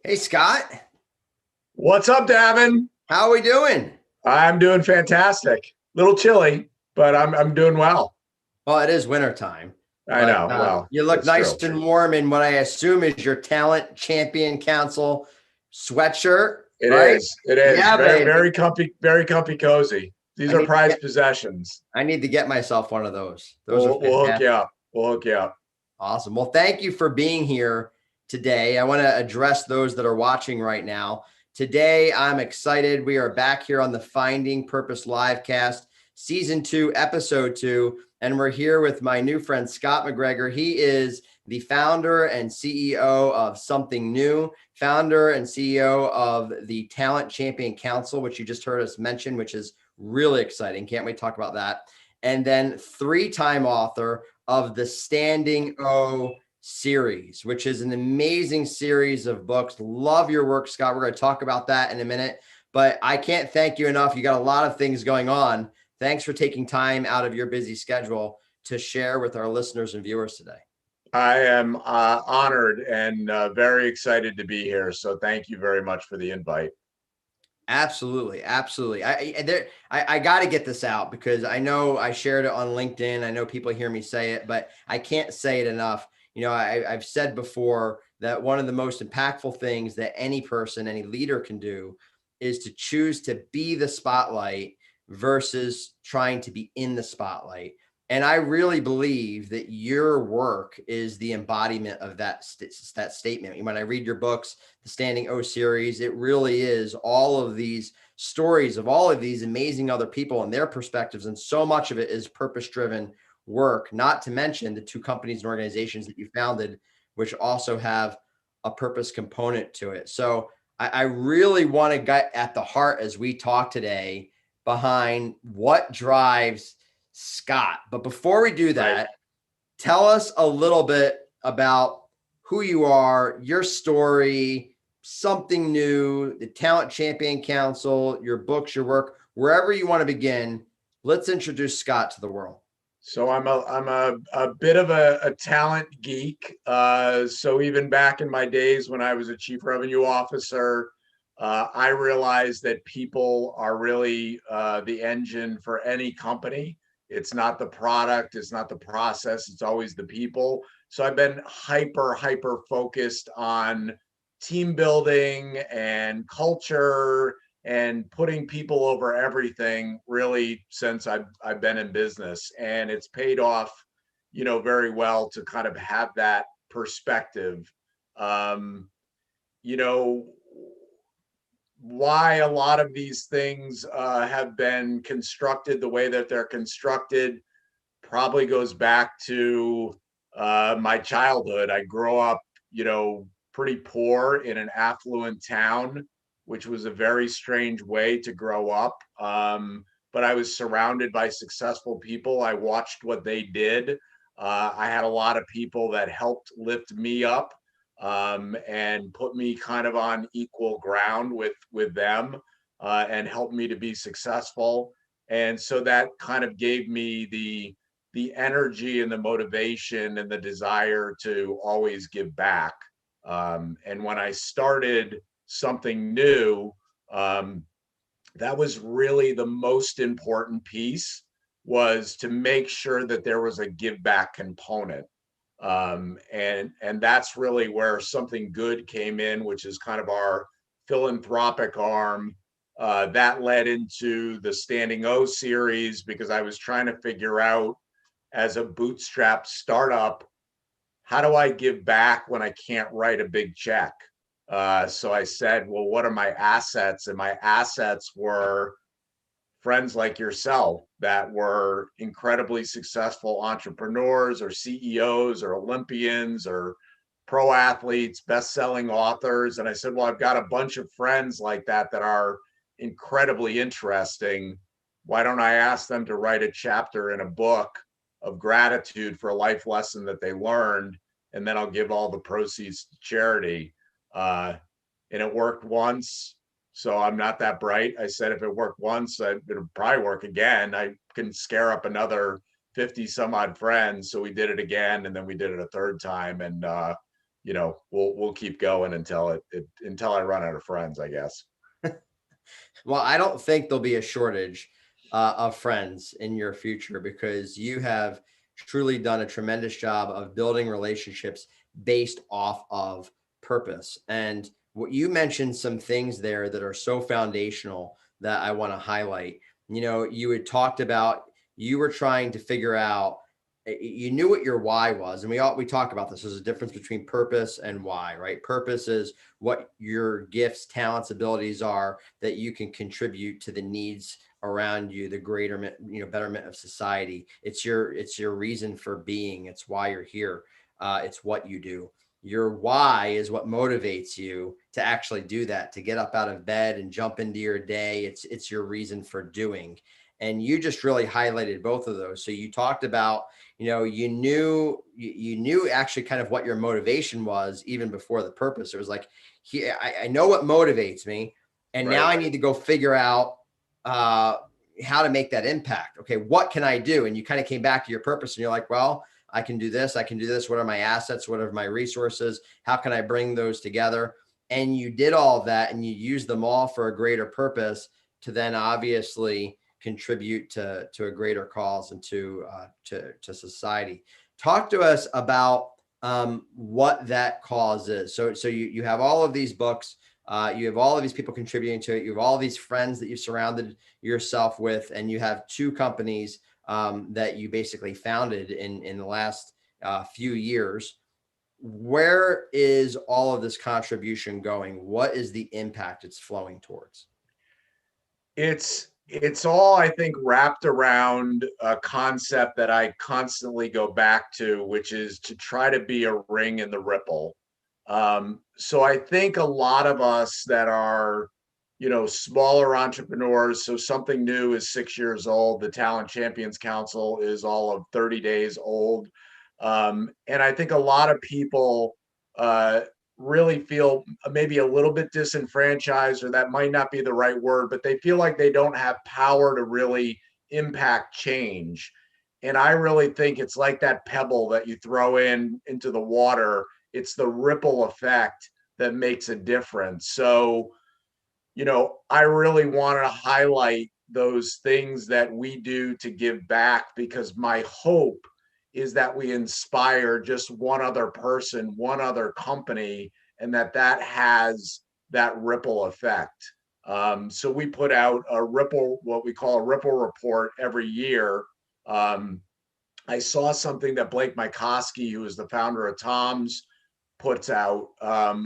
Hey Scott, What's up, Davin? how are we doing? I'm doing fantastic. Little chilly, but I'm doing well. Well, it is winter time, I but know. Well, you look that's nice true. and warm in what I assume is your Talent Champion Council sweatshirt, It right? is. It is Yeah, baby. very comfy, cozy. These I are need to prized get possessions. I need to get myself one of those. Those are We'll hook fantastic. you up. We'll hook you up. Awesome. Well, thank you for being here today. I want to address those that are watching right now. Today, I'm excited. We are back here on the Finding Purpose LiveCast, Season 2, Episode 2. And we're here with my new friend, Scott MacGregor. He is the founder and CEO of Something New, founder and CEO of the Talent Champion Council, which you just heard us mention, which is really exciting. Can't wait to talk about that. And then three-time author of the Standing O series, which is an amazing series of books. Love your work, Scott. We're going to talk about that in a minute, but I can't thank you enough. You got a lot of things going on. Thanks for taking time out of your busy schedule to share with our listeners and viewers today. I am honored and very excited to be here. So thank you very much for the invite. Absolutely, absolutely. I got to get this out because I know I shared it on LinkedIn. I know people hear me say it, but I can't say it enough. I've said before that one of the most impactful things that any person, any leader can do is to choose to be the spotlight versus trying to be in the spotlight. And I really believe that your work is the embodiment of that statement. When I read your books, the Standing O series, it really is all of these stories of all of these amazing other people and their perspectives. And so much of it is purpose-driven work, not to mention the two companies and organizations that you founded, which also have a purpose component to it. So I really want to get at the heart as we talk today behind what drives Scott. But before we do Right. that, tell us a little bit about who you are, your story, Something New, the Talent Champion Council, your books, your work, wherever you want to begin. Let's introduce Scott to the world. So I'm a bit of a talent geek. So even back in my days when I was a chief revenue officer, I realized that people are really the engine for any company. It's not the product, it's not the process, it's always the people. So I've been hyper focused on team building and culture and putting people over everything really since I've been in business, and it's paid off, very well to kind of have that perspective. Um, you know why a lot of these things have been constructed the way that they're constructed probably goes back to my childhood. I grew up, pretty poor in an affluent town, which was a very strange way to grow up. But I was surrounded by successful people. I watched what they did. I had a lot of people that helped lift me up and put me kind of on equal ground with them and helped me to be successful. And so that kind of gave me the energy and the motivation and the desire to always give back. And when I started Something New, that was really the most important piece, was to make sure that there was a give back component. And that's really where Something Good came in, which is kind of our philanthropic arm. That led into the Standing O series because I was trying to figure out, as a bootstrap startup, how do I give back when I can't write a big check? So I said, well, what are my assets? And my assets were friends like yourself that were incredibly successful entrepreneurs or CEOs or Olympians or pro athletes, best-selling authors. And I said, well, I've got a bunch of friends like that are incredibly interesting. Why don't I ask them to write a chapter in a book of gratitude for a life lesson that they learned, and then I'll give all the proceeds to charity. And it worked once, so I'm not that bright. I said, if it worked once, it'll probably work again. I can scare up another 50 some odd friends. So we did it again, and then we did it a third time. And we'll keep going until until I run out of friends, I guess. Well, I don't think there'll be a shortage of friends in your future, because you have truly done a tremendous job of building relationships based off of purpose. And what you mentioned, some things there that are so foundational that I want to highlight. You had talked about, you were trying to figure out, you knew what your why was, and we talk about this. There's a difference between purpose and why, right? Purpose is what your gifts, talents, abilities are that you can contribute to the needs around you, the greater betterment of society. It's your reason for being. It's why you're here. It's what you do. Your why is what motivates you to actually do that, to get up out of bed and jump into your day. It's your reason for doing. And you just really highlighted both of those. So you talked about, you knew actually kind of what your motivation was even before the purpose. It was like, I know what motivates me, and now I need to go figure out how to make that impact. Okay, what can I do? And you kind of came back to your purpose, and you're like, well, I can do this. I can do this. What are my assets? What are my resources? How can I bring those together? And you did all of that, and you used them all for a greater purpose to then obviously contribute to a greater cause and to society. Talk to us about what that cause is. So you have all of these books, you have all of these people contributing to it, you have all of these friends that you've surrounded yourself with, and you have two companies that you basically founded in the last few years. Where is all of this contribution going? What is the impact it's flowing towards? It's all, I think, wrapped around a concept that I constantly go back to, which is to try to be a ring in the ripple. So I think a lot of us that are, smaller entrepreneurs, so something new is 6 years old. The Talent Champions Council is all of 30 days old. And I think a lot of people really feel maybe a little bit disenfranchised, or that might not be the right word, but they feel like they don't have power to really impact change. And I really think it's like that pebble that you throw into the water. It's the ripple effect that makes a difference. So, I really want to highlight those things that we do to give back, because my hope is that we inspire just one other person, one other company, and that has that ripple effect. So we put out what we call a ripple report every year. I saw something that Blake Mycoskie, who is the founder of Tom's, puts out,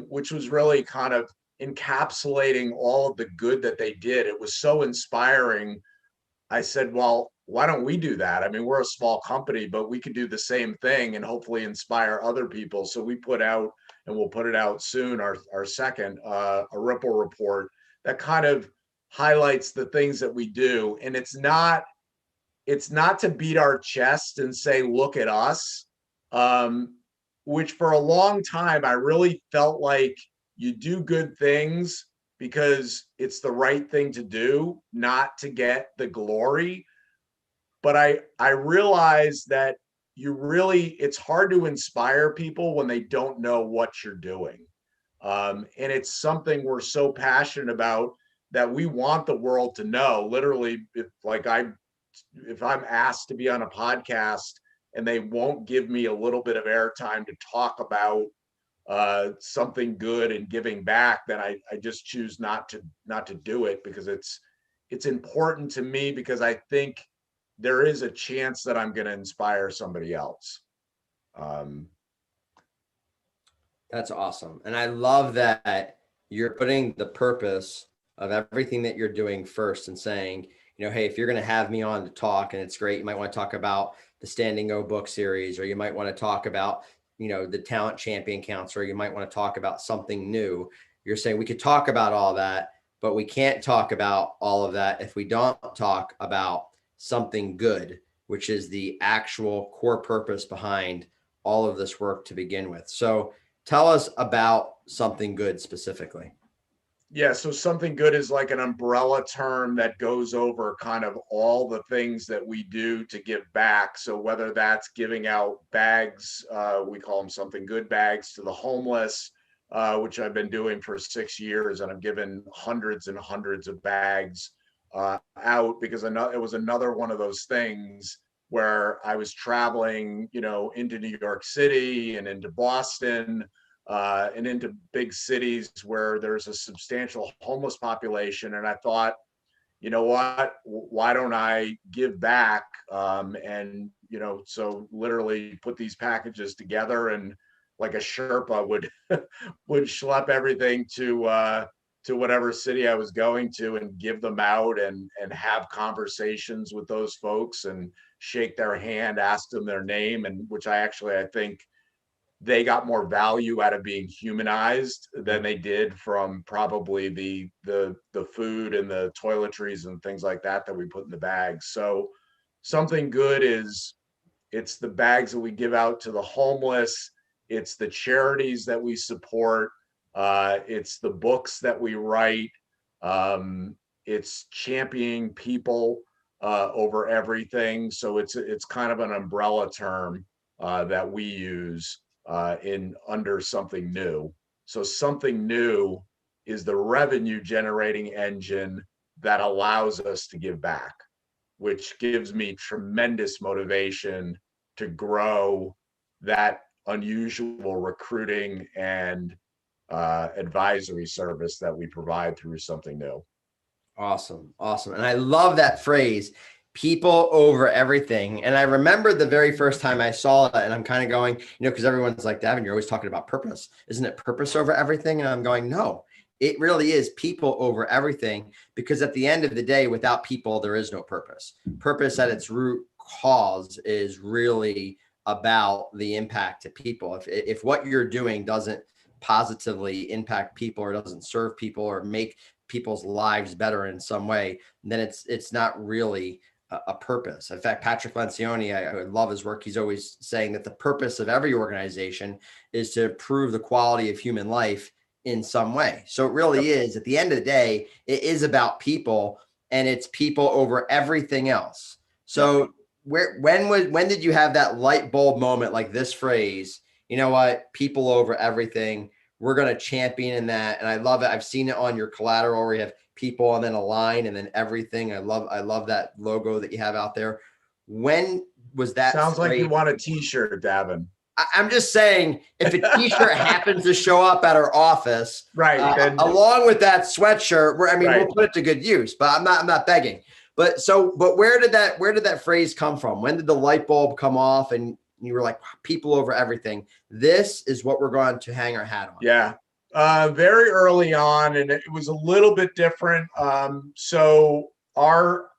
which was really kind of encapsulating all of the good that they did. It was so inspiring. I said, well, why don't we do that? I mean, we're a small company, but we could do the same thing and hopefully inspire other people. So we put out, and we'll put it out soon, our second, a ripple report that kind of highlights the things that we do. And it's not to beat our chest and say, look at us, which for a long time, I really felt like you do good things because it's the right thing to do, not to get the glory. But I realized that it's hard to inspire people when they don't know what you're doing. And it's something we're so passionate about that we want the world to know. Literally, if I'm asked to be on a podcast and they won't give me a little bit of airtime to talk about something good and giving back, then I just choose not to do it, because it's important to me, because I think there is a chance that I'm going to inspire somebody else. That's awesome. And I love that you're putting the purpose of everything that you're doing first, and saying, hey, if you're going to have me on to talk, and it's great, you might want to talk about the Standing O book series, or you might want to talk about, the Talent Champion Council, or you might want to talk about something new. You're saying we could talk about all that, but we can't talk about all of that if we don't talk about something good, which is the actual core purpose behind all of this work to begin with. So tell us about something good specifically. Yeah, so something good is like an umbrella term that goes over kind of all the things that we do to give back. So whether that's giving out bags, we call them something good bags to the homeless, which I've been doing for 6 years, and I've given hundreds and hundreds of bags out because it was another one of those things where I was traveling, into New York City and into Boston, and into big cities where there's a substantial homeless population. And I thought, you know what, why don't I give back? So literally put these packages together, and like a Sherpa would would schlep everything to whatever city I was going to and give them out, and have conversations with those folks and shake their hand, ask them their name, and which I think they got more value out of being humanized than they did from probably the food and the toiletries and things like that we put in the bags. So something good is, it's the bags that we give out to the homeless, it's the charities that we support, it's the books that we write, it's championing people over everything. So it's kind of an umbrella term that we use in under something new. So something new is the revenue generating engine that allows us to give back, which gives me tremendous motivation to grow that unusual recruiting and advisory service that we provide through something new. Awesome. Awesome. And I love that phrase, people over everything. And I remember the very first time I saw it, and I'm kind of going, because everyone's like, Davin, you're always talking about purpose. Isn't it purpose over everything? And I'm going, no, it really is people over everything, because at the end of the day, without people, there is no purpose. Purpose at its root cause is really about the impact to people. If what you're doing doesn't positively impact people, or doesn't serve people, or make people's lives better in some way, then it's not really a purpose. In fact, Patrick Lencioni, I love his work. He's always saying that the purpose of every organization is to improve the quality of human life in some way. So it really is, at the end of the day, it is about people, and it's people over everything else. So when did you have that light bulb moment, like this phrase, you know what, people over everything, we're going to champion in that? And I love it. I've seen it on your collateral where you have people and then a line and then everything. I love that logo that you have out there. When was that? Sounds like you want a t-shirt, Davin. I'm just saying, if a t-shirt happens to show up at our office, right, along with that sweatshirt, we'll put it to good use, but I'm not begging. But where did that phrase come from? When did the light bulb come off and you were like, people over everything? This is what we're going to hang our hat on. Yeah. Very early on, and it was a little bit different. So our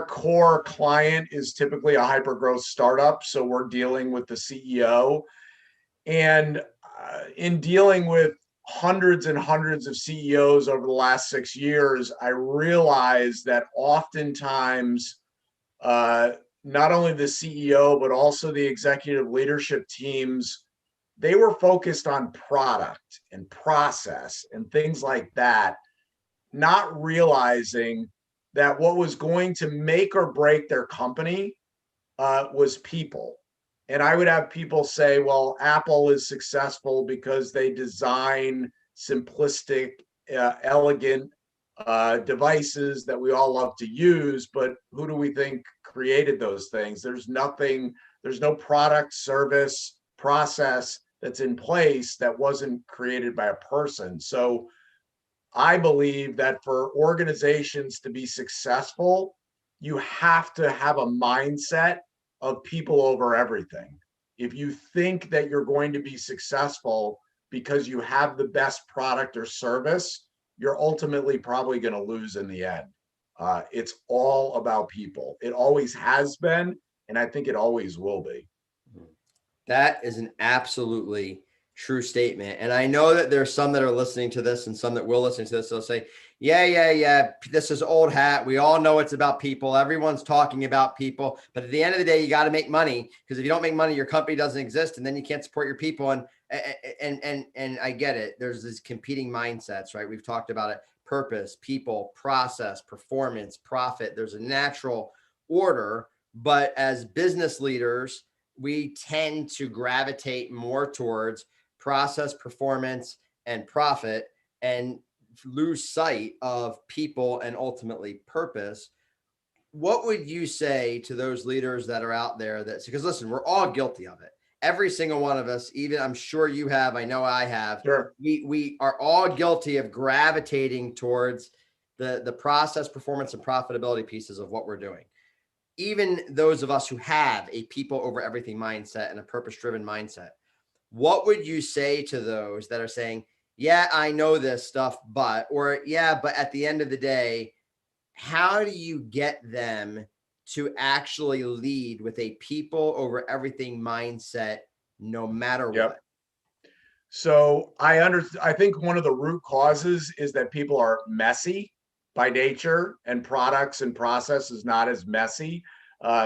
core client is typically a hyper-growth startup. So we're dealing with the CEO. And in dealing with hundreds and hundreds of CEOs over the last 6 years, I realized that oftentimes, not only the CEO, but also the executive leadership teams, they were focused on product and process and things like that, not realizing that what was going to make or break their company was people. And I would have people say, well, Apple is successful because they design simplistic, elegant devices that we all love to use, but who do we think created those things? There's no product, service, process that's in place that wasn't created by a person. So I believe that for organizations to be successful, you have to have a mindset of people over everything. If you think that you're going to be successful because you have the best product or service, you're ultimately probably going to lose in the end. It's all about people. It always has been, and I think it always will be. That is an absolutely true statement. And I know that there's some that are listening to this and some that will listen to this. They'll say, yeah, this is old hat. We all know it's about people. Everyone's talking about people. But at the end of the day, you got to make money, because if you don't make money, your company doesn't exist, and then you can't support your people. And And I get it. There's these competing mindsets, right? We've talked about it: purpose, people, process, performance, profit. There's a natural order, but as business leaders, we tend to gravitate more towards process, performance, and profit, and lose sight of people and ultimately purpose. What would you say to those leaders that are out there that, because listen, we're all guilty of it. Every single one of us, even I'm sure you have, I know I have. Sure. We are all guilty of gravitating towards the process, performance, and profitability pieces of what we're doing. Even those of us who have a people over everything mindset and a purpose-driven mindset, what would you say to those that are saying, yeah, I know this stuff, but, or yeah, but at the end of the day, how do you get them to actually lead with a people over everything mindset, no matter Yep. what? So I think one of the root causes is that people are messy by nature, and products and process is not as messy.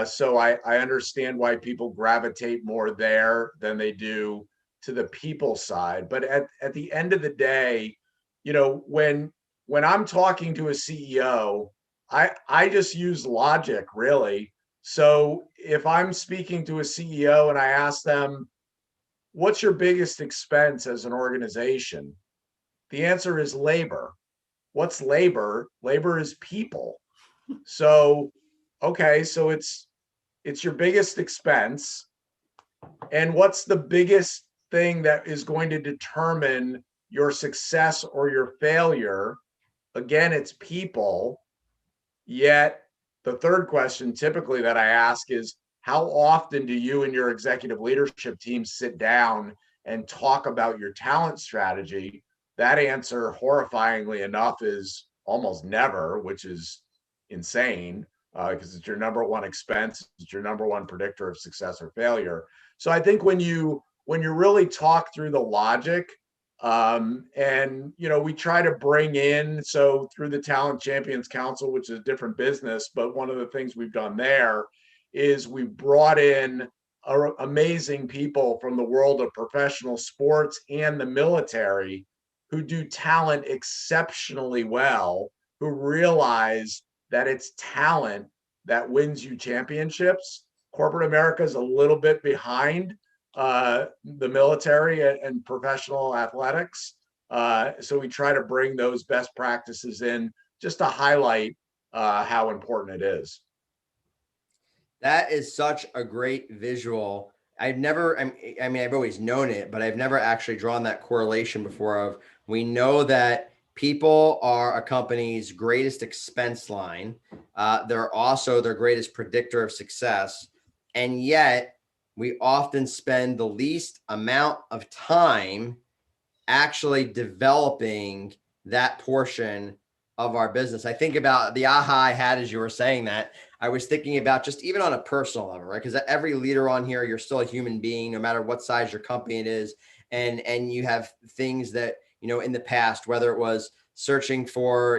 So I understand why people gravitate more there than they do to the people side. But at the end of the day, when I'm talking to a CEO, I just use logic, really. So if I'm speaking to a CEO and I ask them, what's your biggest expense as an organization? The answer is labor. What's labor? Labor is people. So, okay, so it's your biggest expense. And what's the biggest thing that is going to determine your success or your failure? Again, it's people. Yet the third question typically that I ask is, how often do you and your executive leadership team sit down and talk about your talent strategy? That answer, horrifyingly enough, is almost never, which is insane, because it's your number one expense, it's your number one predictor of success or failure. So I think when you really talk through the logic, and we try to bring in, so through the Talent Champions Council, which is a different business, but one of the things we've done there is we've brought in amazing people from the world of professional sports and the military who do talent exceptionally well, who realize that it's talent that wins you championships. Corporate America is a little bit behind the military and professional athletics. So we try to bring those best practices in just to highlight how important it is. That is such a great visual. I've never, I mean, I've always known it, but I've never actually drawn that correlation before. Of, we know that people are a company's greatest expense line. They're also their greatest predictor of success. And yet we often spend the least amount of time actually developing that portion of our business. I think about the aha I had as you were saying that. I was thinking about just even on a personal level, right? Because every leader on here, you're still a human being, no matter what size your company it is. And you have things that, in the past, whether it was searching for,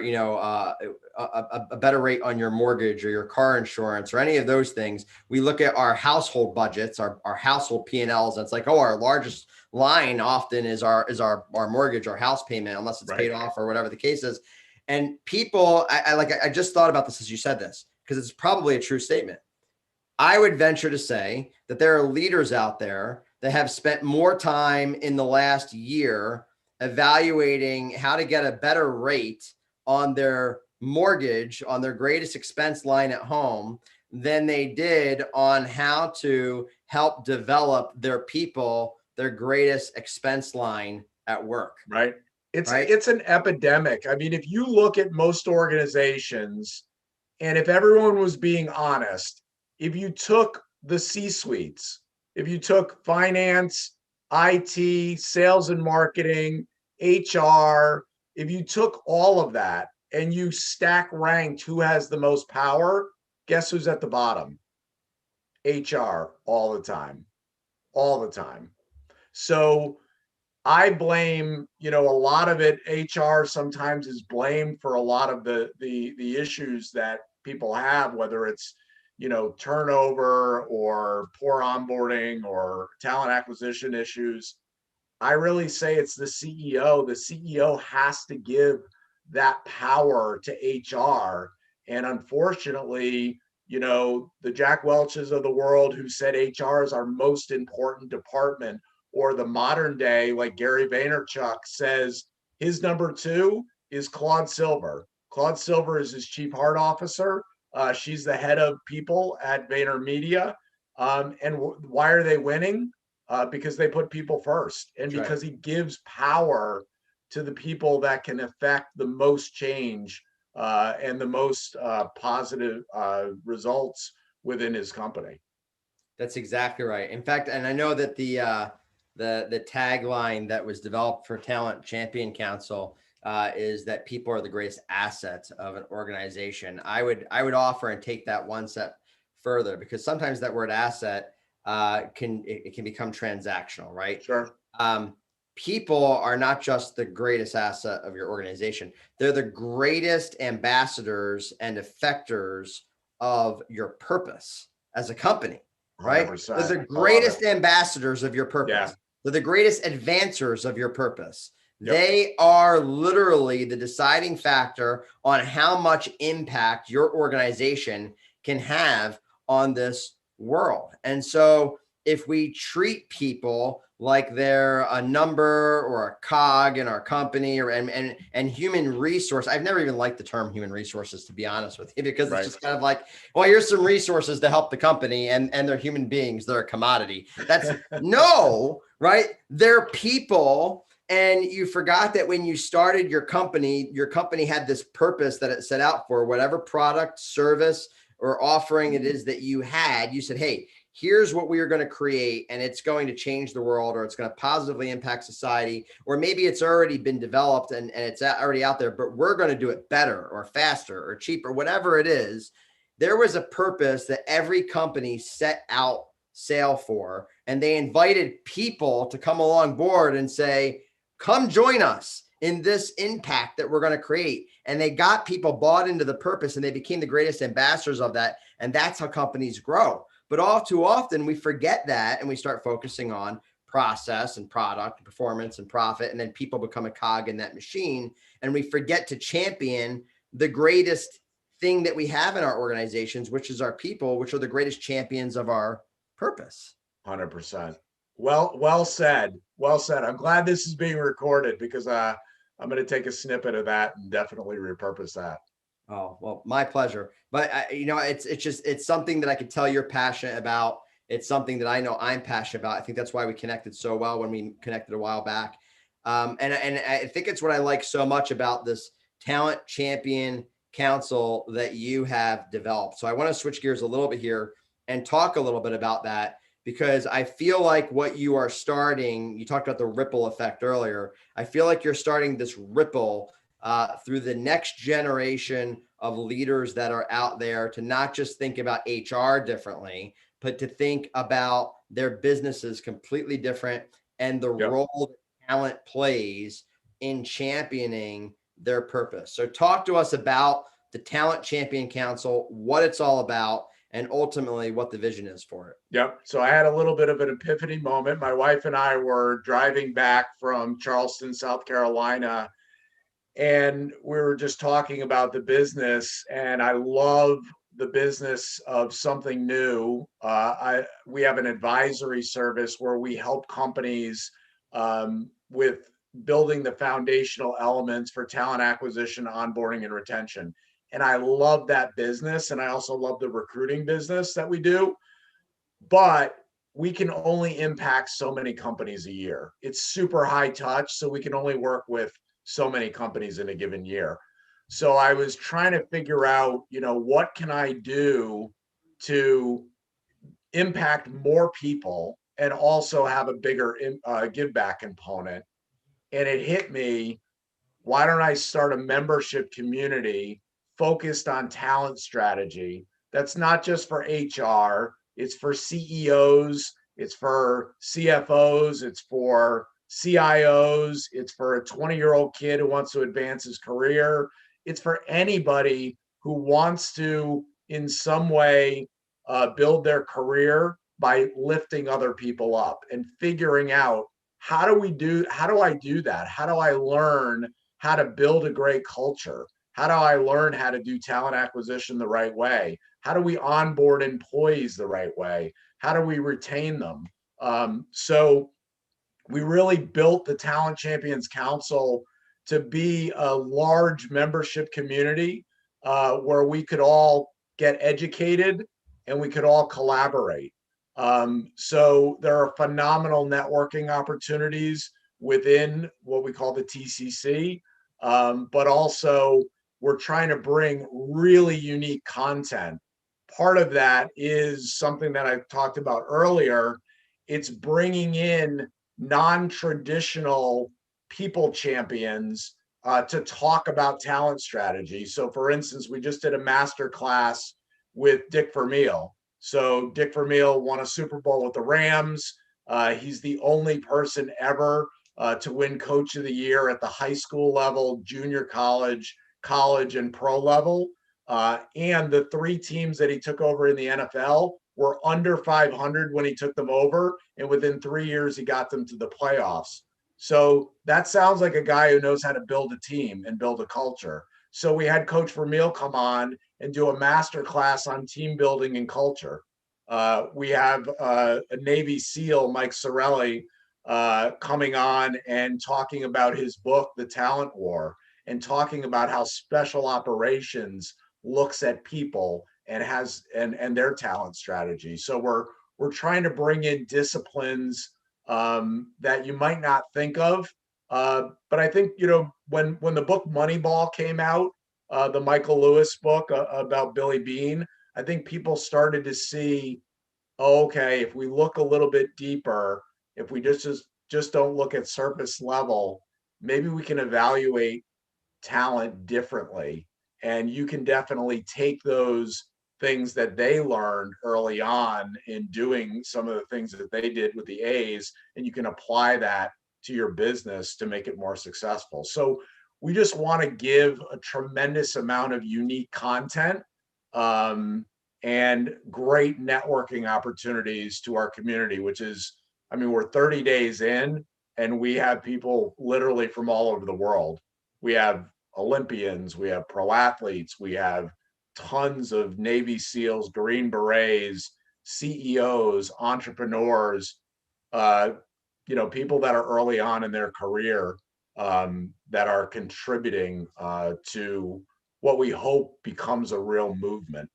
a better rate on your mortgage or your car insurance or any of those things, we look at our household budgets, our household P&Ls. And it's like, oh, our largest line often is our mortgage or house payment, unless it's paid off or whatever the case is. And people, I just thought about this as you said this, because it's probably a true statement. I would venture to say that there are leaders out there that have spent more time in the last year evaluating how to get a better rate on their mortgage, on their greatest expense line at home, than they did on how to help develop their people, their greatest expense line at work. Right. It's an epidemic. I mean, if you look at most organizations, and if everyone was being honest, if you took the C-suites, if you took finance, IT, sales and marketing, HR, if you took all of that and you stack ranked who has the most power, guess who's at the bottom? HR, all the time. All the time. So I blame, a lot of it. HR sometimes is blamed for a lot of the issues that people have, whether it's, turnover or poor onboarding or talent acquisition issues. I really say it's the CEO. The CEO has to give that power to HR. And unfortunately, the Jack Welches of the world who said HR is our most important department, or the modern day, like Gary Vaynerchuk says, his number two is Claude Silver. Claude Silver is his chief heart officer. She's the head of people at VaynerMedia. Why are they winning? Because they put people first, and That's right. because he gives power to the people that can affect the most change and the most positive results within his company. That's exactly right. In fact, and I know that the tagline that was developed for Talent Champion Council is that people are the greatest assets of an organization. I would offer and take that one step further, because sometimes that word asset can become transactional, right? Sure. People are not just the greatest asset of your organization; they're the greatest ambassadors and effectors of your purpose as a company. Right? They're 100%. the I love it. greatest ambassadors of your purpose. Yeah. They're the greatest advancers of your purpose. Yep. They are literally the deciding factor on how much impact your organization can have on this world. And so if we treat people like they're a number or a cog in our company, or and human resource, I've never even liked the term human resources, to be honest with you, because it's just kind of like, well, here's some resources to help the company, and they're human beings, they're a commodity. That's no, right? They're people. And you forgot that when you started your company had this purpose that it set out for. Whatever product, service, or offering it is that you had, you said, hey, here's what we are going to create, and it's going to change the world, or it's going to positively impact society, or maybe it's already been developed and it's already out there, but we're going to do it better or faster or cheaper, whatever it is. There was a purpose that every company set out sail for, and they invited people to come along board and say, come join us in this impact that we're going to create. And they got people bought into the purpose, and they became the greatest ambassadors of that. And that's how companies grow. But all too often we forget that, and we start focusing on process and product and performance and profit. And then people become a cog in that machine. And we forget to champion the greatest thing that we have in our organizations, which is our people, which are the greatest champions of our purpose. 100%. Well said. Well said. I'm glad this is being recorded, because I'm going to take a snippet of that and definitely repurpose that. Oh, well, my pleasure. But it's something that I could tell you're passionate about. It's something that I know I'm passionate about. I think that's why we connected so well when we connected a while back. And I think it's what I like so much about this Talent Champion Council that you have developed. So I want to switch gears a little bit here and talk a little bit about that, because I feel like what you are starting, you talked about the ripple effect earlier. I feel like you're starting this ripple through the next generation of leaders that are out there, to not just think about HR differently, but to think about their businesses completely different, and the role that talent plays in championing their purpose. So talk to us about the Talent Champion Council, what it's all about, and ultimately what the vision is for it. Yep. So I had a little bit of an epiphany moment. My wife and I were driving back from Charleston, South Carolina, and we were just talking about the business, and I love the business of something new. We have an advisory service where we help companies with building the foundational elements for talent acquisition, onboarding, and retention. And I love that business, and I also love the recruiting business that we do. But we can only impact so many companies a year. It's super high touch, so we can only work with so many companies in a given year. So I was trying to figure out, what can I do to impact more people and also have a bigger give back component. And it hit me, why don't I start a membership community focused on talent strategy? That's not just for HR, it's for CEOs, it's for CFOs, it's for CIOs, it's for a 20-year-old kid who wants to advance his career. It's for anybody who wants to, in some way, build their career by lifting other people up and figuring out how do I do that? How do I learn how to build a great culture? How do I learn how to do talent acquisition the right way? How do we onboard employees the right way? How do we retain them? So we really built the Talent Champions Council to be a large membership community where we could all get educated and we could all collaborate. So there are phenomenal networking opportunities within what we call the TCC, but also we're trying to bring really unique content. Part of that is something that I talked about earlier. It's bringing in non-traditional people champions to talk about talent strategy. So, for instance, we just did a master class with Dick Vermeil. So, Dick Vermeil won a Super Bowl with the Rams. He's the only person ever to win Coach of the Year at the high school level, junior college, and pro level. And the three teams that he took over in the NFL were under 500 when he took them over. And within 3 years, he got them to the playoffs. So that sounds like a guy who knows how to build a team and build a culture. So we had Coach Vermeil come on and do a master class on team building and culture. We have a Navy SEAL, Mike Sorelli, coming on and talking about his book, The Talent War, and talking about how special operations looks at people and has and their talent strategy. So we're trying to bring in disciplines that you might not think of. But I think, you know, when the book Moneyball came out, the Michael Lewis book about Billy Beane, I think people started to see, oh, okay, if we look a little bit deeper, if we just don't look at surface level, maybe we can evaluate talent differently. And you can definitely take those things that they learned early on in doing some of the things that they did with the A's, and you can apply that to your business to make it more successful. So we just want to give a tremendous amount of unique content and great networking opportunities to our community, which is, I mean, we're 30 days in and we have people literally from all over the world. We have Olympians, we have pro athletes, we have tons of Navy SEALs, Green Berets, CEOs, entrepreneurs, you know, people that are early on in their career that are contributing to what we hope becomes a real movement.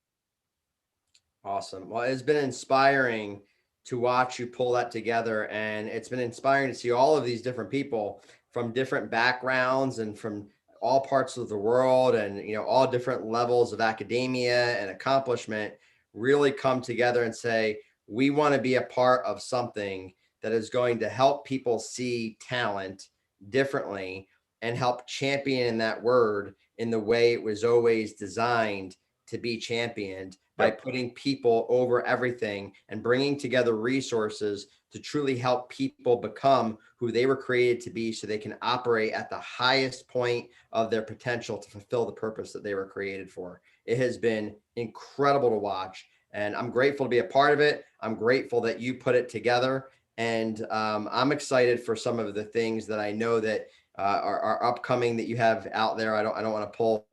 Awesome. Well, it's been inspiring to watch you pull that together. And it's been inspiring to see all of these different people from different backgrounds and from all parts of the world and, you know, all different levels of academia and accomplishment really come together and say, we want to be a part of something that is going to help people see talent differently and help champion that word in the way it was always designed to be championed, by putting people over everything and bringing together resources to truly help people become who they were created to be so they can operate at the highest point of their potential to fulfill the purpose that they were created for. It has been incredible to watch, and I'm grateful to be a part of it. I'm grateful that you put it together, and I'm excited for some of the things that I know that are upcoming that you have out there. I don't want to pull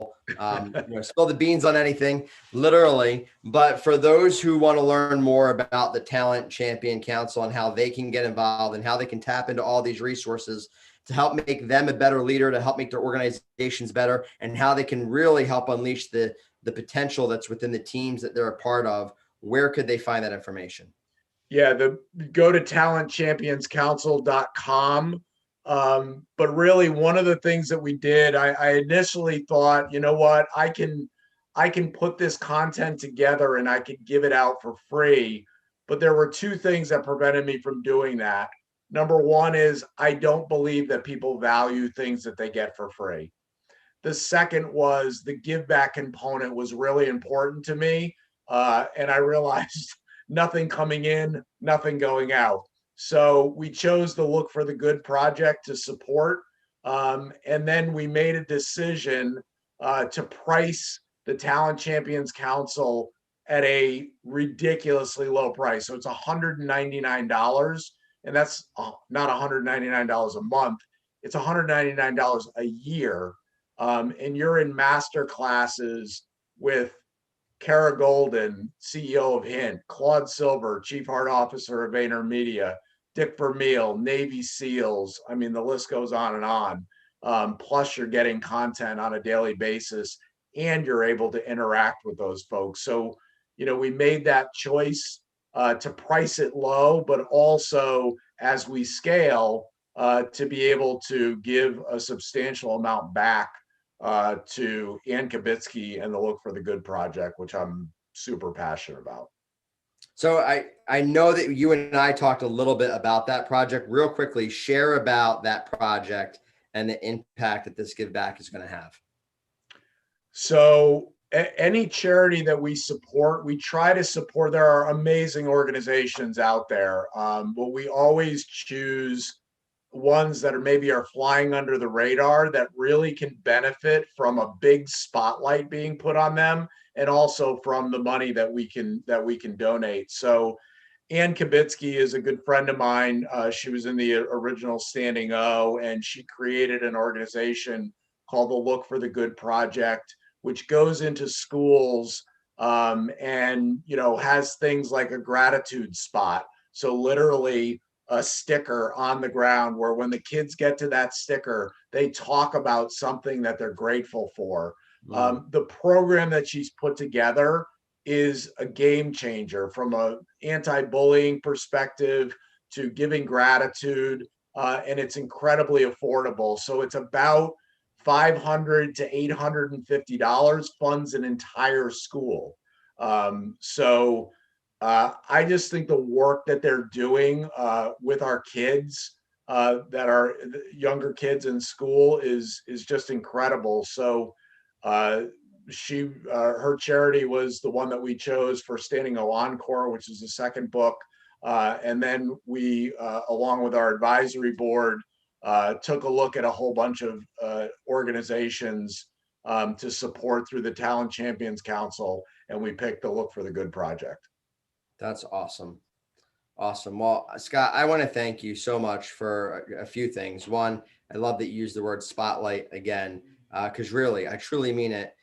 spill the beans on anything, literally. But for those who want to learn more about the Talent Champion Council and how they can get involved and how they can tap into all these resources to help make them a better leader, to help make their organizations better, and how they can really help unleash the potential that's within the teams that they're a part of, where could they find that information? Yeah, go to talentchampionscouncil.com. But really, one of the things that we did, I initially thought, you know what, I can put this content together and I could give it out for free. But there were two things that prevented me from doing that. Number one is I don't believe that people value things that they get for free. The second was the give back component was really important to me. And I realized nothing coming in, nothing going out. So we chose to look for the good project to support. And then we made a decision to price the Talent Champions Council at a ridiculously low price. So it's $199 and that's not $199 a month. It's $199 a year. And you're in master classes with Kara Golden, CEO of Hint, Claude Silver, Chief Heart Officer of VaynerMedia, Dick Vermeil, Navy SEALs. I mean, the list goes on and on. Plus, you're getting content on a daily basis, and you're able to interact with those folks. So, we made that choice to price it low, but also as we scale, to be able to give a substantial amount back to Ann Kibitsky and the Look for the Good project, which I'm super passionate about. So I know that you and I talked a little bit about that project. Real quickly, share about that project and the impact that this give back is going to have. So any charity that we support, we try to support. There are amazing organizations out there, but we always choose ones that are flying under the radar that really can benefit from a big spotlight being put on them, and also from the money that we can donate. So Ann Kibitsky is a good friend of mine. She was in the original Standing O, and she created an organization called the Look for the Good Project, which goes into schools and has things like a gratitude spot. So literally a sticker on the ground where when the kids get to that sticker, they talk about something that they're grateful for. The program that she's put together is a game changer from an anti-bullying perspective to giving gratitude, and it's incredibly affordable. So it's about $500 to $850, funds an entire school. So I just think the work that they're doing with our kids, that are younger kids in school, is just incredible. So her charity was the one that we chose for Standing O Encore, which is the second book. And then we, along with our advisory board, took a look at a whole bunch of organizations to support through the Talent Champions Council, and we picked the Look for the Good project. That's awesome. Awesome. Well, Scott, I want to thank you so much for a few things. One, I love that you use the word spotlight again, because really, I truly mean it.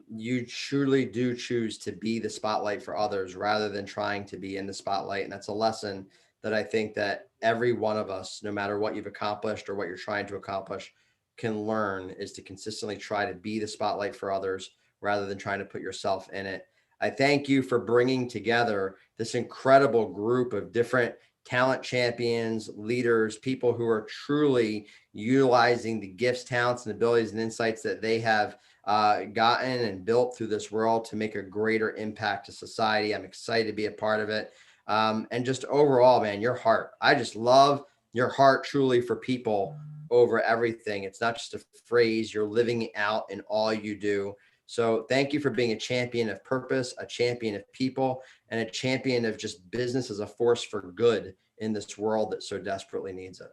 You truly do choose to be the spotlight for others rather than trying to be in the spotlight. And that's a lesson that I think that every one of us, no matter what you've accomplished or what you're trying to accomplish, can learn, is to consistently try to be the spotlight for others rather than trying to put yourself in it. I thank you for bringing together this incredible group of different talent champions, leaders, people who are truly utilizing the gifts, talents, and abilities and insights that they have gotten and built through this world to make a greater impact to society. I'm excited to be a part of it. And just overall, man, your heart. I just love your heart truly for people over everything. It's not just a phrase, you're living it out in all you do. So thank you for being a champion of purpose, a champion of people, and a champion of just business as a force for good in this world that so desperately needs it.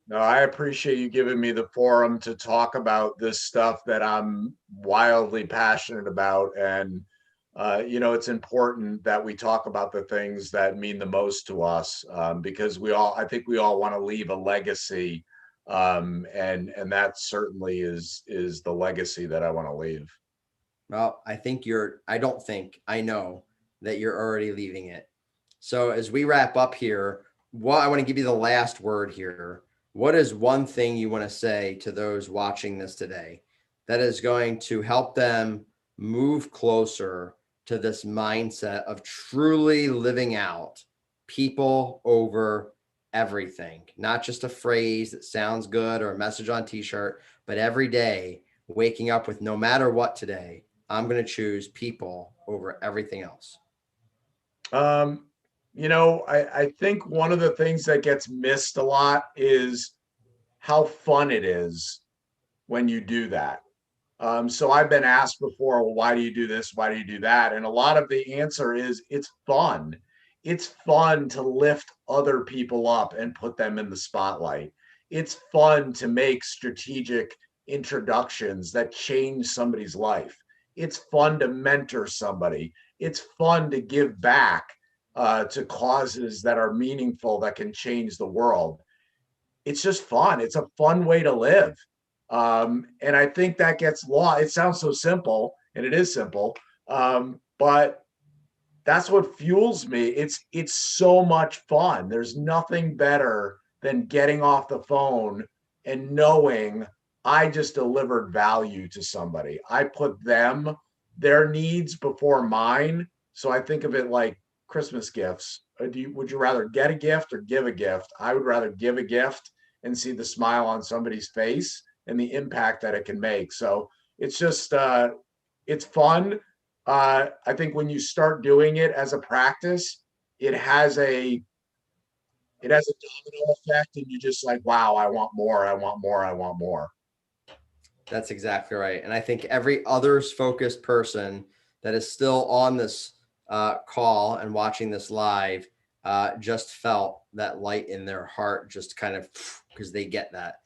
No, I appreciate you giving me the forum to talk about this stuff that I'm wildly passionate about. And, it's important that we talk about the things that mean the most to us, because I think we all want to leave a legacy. And that certainly is the legacy that I want to leave. Well, I know that you're already leaving it. So as we wrap up here, I want to give you the last word here. What is one thing you want to say to those watching this today that is going to help them move closer to this mindset of truly living out people over everything? Not just a phrase that sounds good or a message on a t-shirt, but every day waking up with, no matter what today, I'm going to choose people over everything else. I think one of the things that gets missed a lot is how fun it is when you do that. So I've been asked before, well, why do you do this? Why do you do that? And a lot of the answer is it's fun. It's fun to lift other people up and put them in the spotlight. It's fun to make strategic introductions that change somebody's life. It's fun to mentor somebody. It's fun to give back. to causes that are meaningful that can change the world. It's just fun. It's a fun way to live. And I think that gets lost. It sounds so simple, and it is simple, but that's what fuels me. It's so much fun. There's nothing better than getting off the phone and knowing I just delivered value to somebody. I put their needs before mine. So I think of it like Christmas gifts. Would you rather get a gift or give a gift? I would rather give a gift and see the smile on somebody's face and the impact that it can make. So it's just it's fun. I think when you start doing it as a practice, it has a domino effect, and you're just like, wow, I want more, I want more, I want more. That's exactly right. And I think every others focused person that is still on this call and watching this live just felt that light in their heart, just kind of because they get that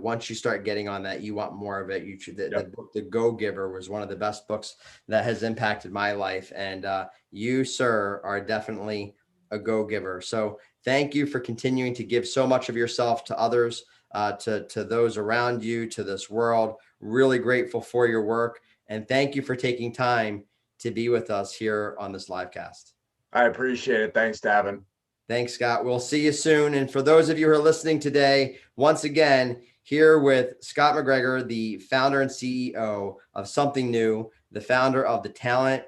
once you start getting on that, you want more of it. You should. The book The Go Giver was one of the best books that has impacted my life, and you, sir, are definitely a go giver. So thank you for continuing to give so much of yourself to others, to those around you, to this world. Really grateful for your work, and thank you for taking time to be with us here on this live cast. I appreciate it. Thanks, Davin. Thanks, Scott. We'll see you soon. And for those of you who are listening today, once again, here with Scott MacGregor, the founder and CEO of Something New, the founder of the Talent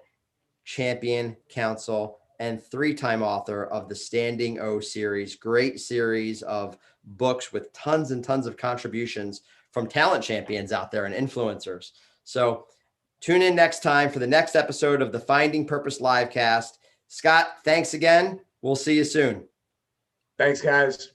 Champion Council, and 3-time author of the Standing O series, great series of books with tons and tons of contributions from talent champions out there and influencers. So tune in next time for the next episode of the Finding Purpose Livecast. Scott, thanks again. We'll see you soon. Thanks, guys.